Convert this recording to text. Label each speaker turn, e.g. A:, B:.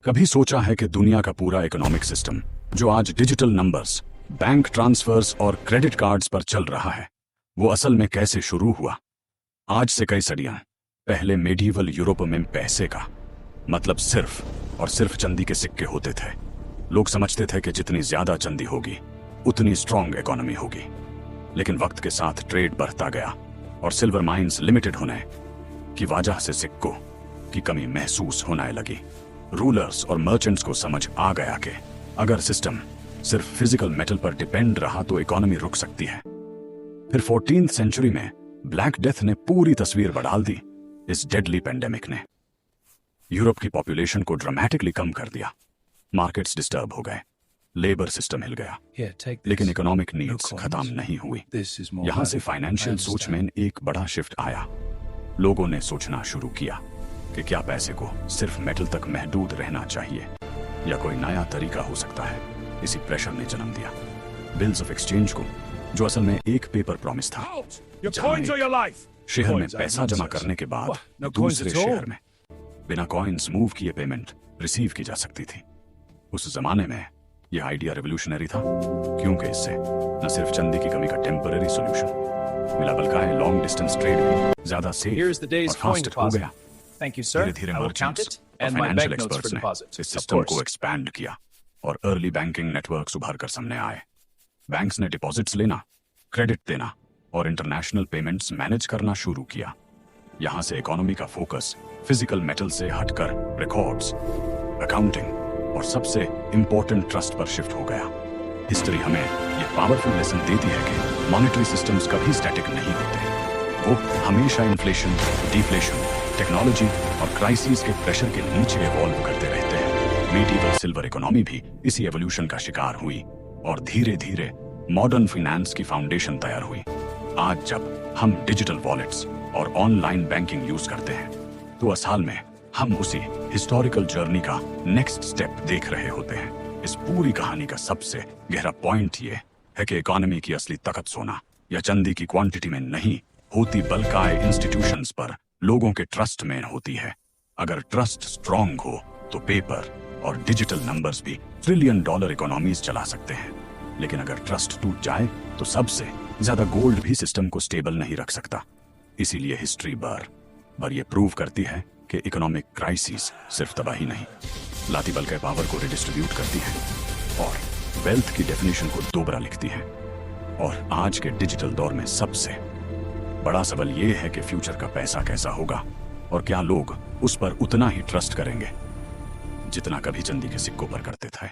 A: कभी सोचा है कि दुनिया का पूरा इकोनॉमिक सिस्टम जो आज डिजिटल नंबर्स, बैंक ट्रांसफर्स और क्रेडिट कार्ड्स पर चल रहा है, वो असल में कैसे शुरू हुआ? आज से कई सदियां पहले मेडिवल यूरोप में पैसे का मतलब सिर्फ और सिर्फ चांदी के सिक्के होते थे। लोग समझते थे कि जितनी ज्यादा चांदी होगी उतनी स्ट्रांग इकोनॉमी होगी। लेकिन वक्त के साथ ट्रेड बढ़ता गया और सिल्वर माइंस लिमिटेड होने की वजह से सिक्कों की कमी महसूस होने लगी। रूलर्स और मर्चेंट्स को समझ आ गया कि अगर सिस्टम सिर्फ फिजिकल मेटल पर डिपेंड रहा तो इकोनॉमी रुक सकती है। फिर 14th सेंचुरी में ब्लैक डेथ ने पूरी तस्वीर बदल दी। इस डेडली पेंडेमिक ने यूरोप की पॉपुलेशन को ड्रामेटिकली कम कर दिया। मार्केट्स डिस्टर्ब हो गए, लेबर सिस्टम हिल गया, लेकिन इकोनॉमिक नीड्स खत्म नहीं हुई। यहां से फाइनेंशियल सोच में एक बड़ा शिफ्ट आया। लोगों ने सोचना शुरू किया कि क्या पैसे को सिर्फ मेटल तक महदूद रहना चाहिए या कोई नया तरीका हो सकता है। इसी प्रेशर ने जन्म दिया बिल्स ऑफ एक्सचेंज को, जो असल में एक पेपर प्रॉमिस था। शहर में पैसा जमा करने के बाद दूसरे शहर में बिना कॉइन्स मूव किए पेमेंट रिसीव की जा सकती थी। उस जमाने में यह आइडिया रेवोल्यूशनरी था, क्योंकि इससे न सिर्फ चांदी की कमी का टेम्पररी सॉल्यूशन मिला, बल्कि लॉन्ग डिस्टेंस ट्रेड भी ज्यादा सेफ और फास्ट हो गया। धीरे-धीरे मर्चेंट्स और फाइनेंशियल एक्सपर्ट्स ने इस सिस्टम को एक्सपैंड किया और अर्ली बैंकिंग नेटवर्क्स उभर कर सामने आए। बैंक्स ने डिपॉजिट्स लेना, क्रेडिट देना और इंटरनेशनल पेमेंट्स मैनेज करना शुरू किया। यहां से इकोनॉमी का फोकस फिजिकल मेटल से हटकर रिकॉर्ड्स, अकाउंटिंग और सबसे इंपॉर्टेंट ट्रस्ट पर शिफ्ट हो गया। हिस्ट्री हमें यह पावरफुल लेसन देती है कि मॉनेटरी सिस्टम्स कभी स्टैटिक नहीं होते। वो हमेशा इन्फ्लेशन, डिफ्लेशन, टेक्नोलॉजी और क्राइसिस के प्रेशर के नीचे इवॉल्व करते रहते हैं। मेडिवल सिल्वर इकोनॉमी भी इसी एवोल्यूशन का शिकार हुई और धीरे धीरे मॉडर्न फाइनेंस की फाउंडेशन तैयार हुई। आज जब हम डिजिटल वॉलेट्स और ऑनलाइन बैंकिंग यूज करते हैं तो असल में हम उसी हिस्टोरिकल जर्नी का नेक्स्ट स्टेप देख रहे होते हैं। इस पूरी कहानी का सबसे गहरा पॉइंट ये है कि इकोनॉमी की असली ताकत सोना या चांदी की क्वांटिटी में नहीं होती, बल्कि इंस्टीट्यूशंस पर लोगों के ट्रस्ट में होती है। अगर ट्रस्ट स्ट्रांग हो तो पेपर और डिजिटल नंबर्स भी $1 ट्रिलियन इकोनॉमीज चला सकते हैं। लेकिन अगर ट्रस्ट टूट जाए तो सबसे ज्यादा गोल्ड भी सिस्टम को स्टेबल नहीं रख सकता। इसीलिए हिस्ट्री बार ये प्रूव करती है कि इकोनॉमिक क्राइसिस सिर्फ तबाही नहीं लाती, बल्कि पावर को रिडिस्ट्रीब्यूट करती है और वेल्थ की डेफिनेशन को दोबारा लिखती है। और आज के डिजिटल दौर में सबसे बड़ा सवाल यह है कि फ्यूचर का पैसा कैसा होगा और क्या लोग उस पर उतना ही ट्रस्ट करेंगे जितना कभी चांदी के सिक्कों पर करते थे।